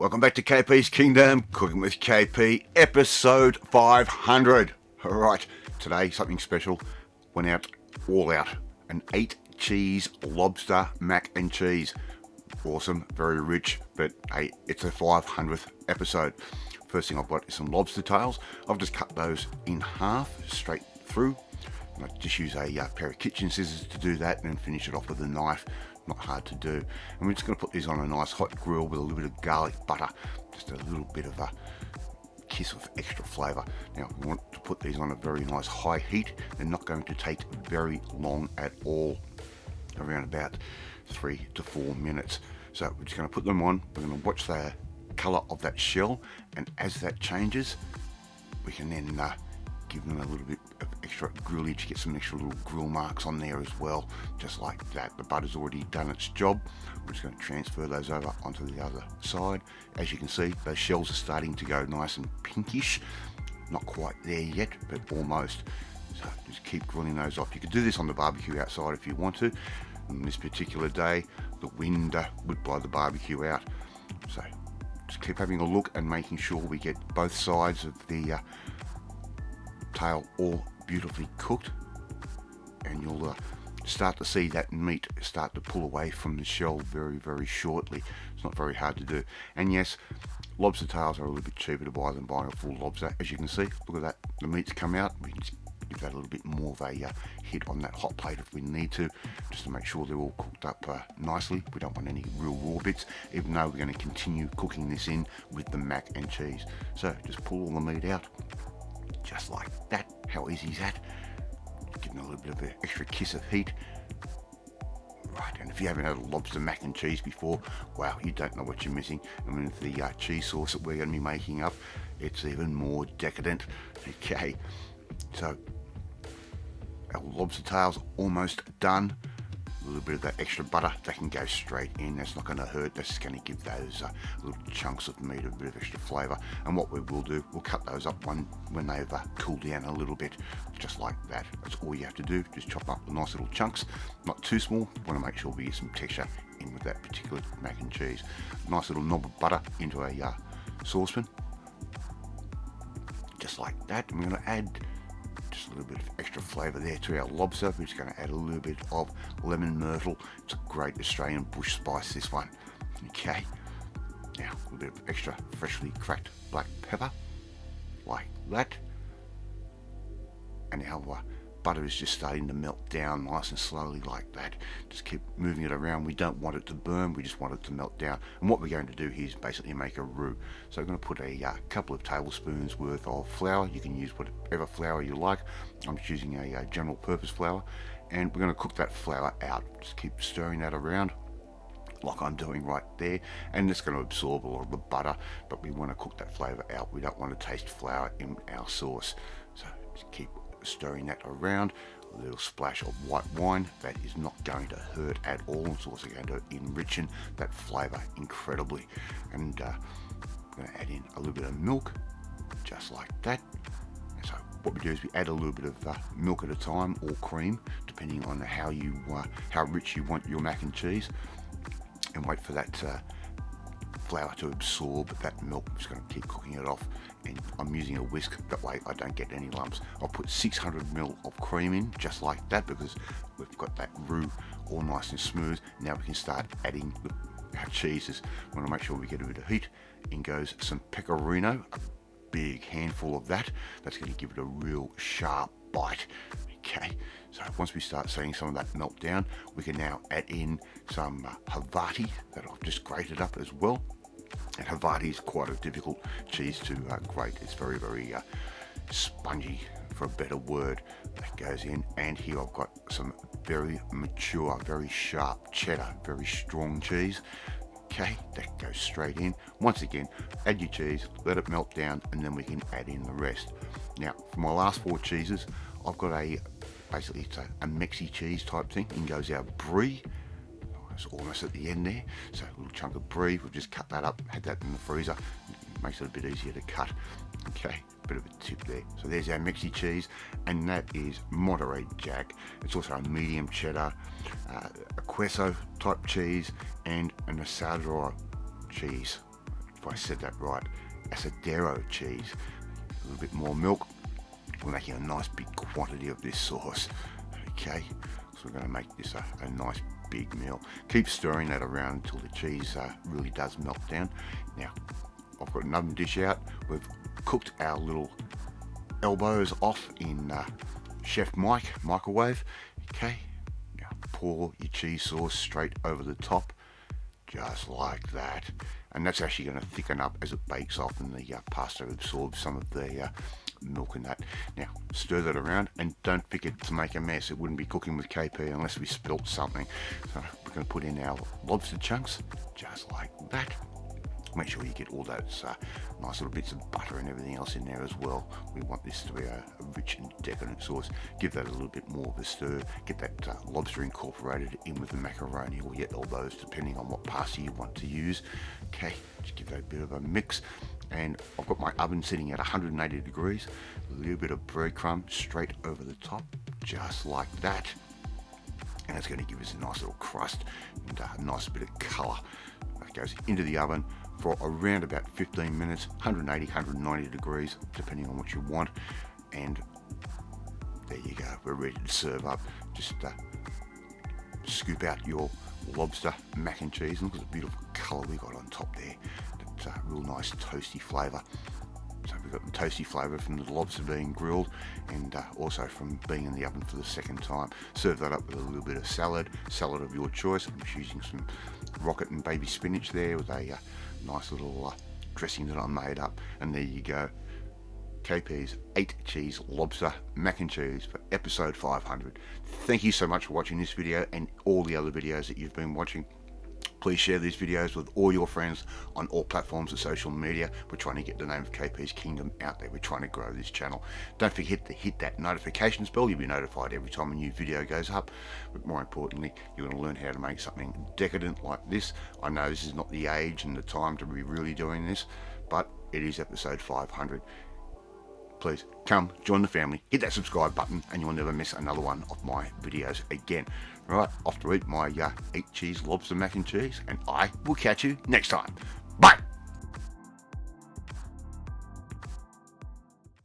Welcome back to KP's Kingdom, Cooking with KP, episode 500. Alright, today something special. Went out, all out, an 8 cheese lobster mac and cheese. Awesome, very rich, but hey, it's a 500th episode. First thing I've got is some lobster tails. I've just cut those in half, straight through. And I just use a pair of kitchen scissors to do that and then finish it off with a knife. Not hard to do. And we're just going to put these on a nice hot grill with a little bit of garlic butter, just a little bit of a kiss of extra flavour. Now we want to put these on a very nice high heat. They're not going to take very long at all, around about 3 to 4 minutes. So we're just going to put them on. We're going to watch the colour of that shell, and as that changes we can then give them a little bit of extra grillage, get some extra little grill marks on there as well, just like that. The butter's already done its job. We're just going to transfer those over onto the other side. As you can see, those shells are starting to go nice and pinkish. Not quite there yet, but almost. So just keep grilling those off. You could do this on the barbecue outside if you want to. On this particular day, the wind would blow the barbecue out. So just keep having a look and making sure we get both sides of the tail all beautifully cooked, and you'll start to see that meat start to pull away from the shell very shortly. It's not very hard to do. And yes, lobster tails are a little bit cheaper to buy than buying a full lobster. As you can see, look at that, the meat's come out. We can just give that a little bit more of a hit on that hot plate if we need to, just to make sure they're all cooked up nicely. We don't want any real raw bits, even though we're going to continue cooking this in with the mac and cheese. So just pull all the meat out, just like that. How easy is that? Giving a little bit of an extra kiss of heat. Right, and if you haven't had a lobster mac and cheese before, wow, you don't know what you're missing. I mean, with the cheese sauce that we're going to be making up, it's even more decadent. Okay, so our lobster tails almost done. A little bit of that extra butter, that can go straight in. That's not going to hurt. That's just going to give those little chunks of meat a bit of extra flavour. And what we will do, we'll cut those up when they've cooled down a little bit, just like that. That's all you have to do. Just chop up the nice little chunks, not too small. We want to make sure we get some texture in with that particular mac and cheese. Nice little knob of butter into a saucepan, just like that. And we're going to add just a little bit of extra flavour there to our lobster. We're just going to add a little bit of lemon myrtle. It's a great Australian bush spice, this one. Okay, now a little bit of extra freshly cracked black pepper, like that. And our butter is just starting to melt down nice and slowly like that. Just keep moving it around. We don't want it to burn, we just want it to melt down. And what we're going to do here is basically make a roux. So we're going to put a couple of tablespoons worth of flour. You can use whatever flour you like. I'm just using a general purpose flour, and we're going to cook that flour out. Just keep stirring that around like I'm doing right there, and it's going to absorb a lot of the butter, but we want to cook that flavour out. We don't want to taste flour in our sauce. So just keep stirring that around. A little splash of white wine, that is not going to hurt at all. It's also going to enrich that flavour incredibly. And I'm going to add in a little bit of milk, just like that. And so what we do is we add a little bit of milk at a time, or cream, depending on how rich you want your mac and cheese, and wait for that flour to absorb that milk. I'm just going to keep cooking it off, and I'm using a whisk, that way I don't get any lumps. I'll put 600 ml of cream in, just like that, because we've got that roux all nice and smooth. Now we can start adding our cheeses. We want to make sure we get a bit of heat. In goes some pecorino, a big handful of that. That's going to give it a real sharp bite. Okay, so once we start seeing some of that melt down, we can now add in some Havarti that I've just grated up as well. And Havarti is quite a difficult cheese to grate. It's very spongy, for a better word. That goes in, and here I've got some very mature, very sharp cheddar, very strong cheese. Okay, that goes straight in. Once again, add your cheese, let it melt down, and then we can add in the rest. Now, for my last 4 cheeses, I've got basically it's a Mexi cheese type thing. In goes our brie. It's almost at the end there. So a little chunk of brie, we've just cut that up, had that in the freezer. It makes it a bit easier to cut. Okay, bit of a tip there. So there's our Mexi cheese, and that is Monterey Jack. It's also a medium cheddar, a queso type cheese, and an asada cheese. if I said that right, Asadero cheese. A little bit more milk. We're making a nice big quantity of this sauce. Okay, so we're going to make this a nice big meal. Keep stirring that around until the cheese really does melt down. Now, I've got an oven dish out. We've cooked our little elbows off in Chef microwave. Okay, now pour your cheese sauce straight over the top, just like that. And that's actually going to thicken up as it bakes off and the pasta absorbs some of the milk in that. Now stir that around and don't forget to make a mess. It wouldn't be cooking with KP unless we spilt something. So we're going to put in our lobster chunks just like that. Make sure you get all those nice little bits of butter and everything else in there as well. We want this to be a rich and decadent sauce. Give that a little bit more of a stir. Get that lobster incorporated in with the macaroni or your elbows, depending on what pasta you want to use. Okay, just give that a bit of a mix. And I've got my oven sitting at 180 degrees. A little bit of breadcrumb straight over the top, just like that. And it's going to give us a nice little crust and a nice bit of colour. That goes into the oven for around about 15 minutes, 180, 190 degrees, depending on what you want. And there you go, we're ready to serve up. Just scoop out your lobster mac and cheese. Look at the beautiful colour we got on top there. That's a real nice toasty flavour. So we've got the toasty flavour from the lobster being grilled and also from being in the oven for the second time. Serve that up with a little bit of salad of your choice. I'm just using some rocket and baby spinach there with a nice little dressing that I made up. And there you go, KP's 8 cheese lobster mac and cheese for episode 500. Thank you so much for watching this video and all the other videos that you've been watching. Please share these videos with all your friends on all platforms of social media. We're trying to get the name of KP's Kingdom out there. We're trying to grow this channel. Don't forget to hit that notifications bell. You'll be notified every time a new video goes up. But more importantly, you're going to learn how to make something decadent like this. I know this is not the age and the time to be really doing this, but it is episode 500. Please come join the family, hit that subscribe button, and you'll never miss another one of my videos again. Right, off to eat my 8 cheese lobster mac and cheese, and I will catch you next time.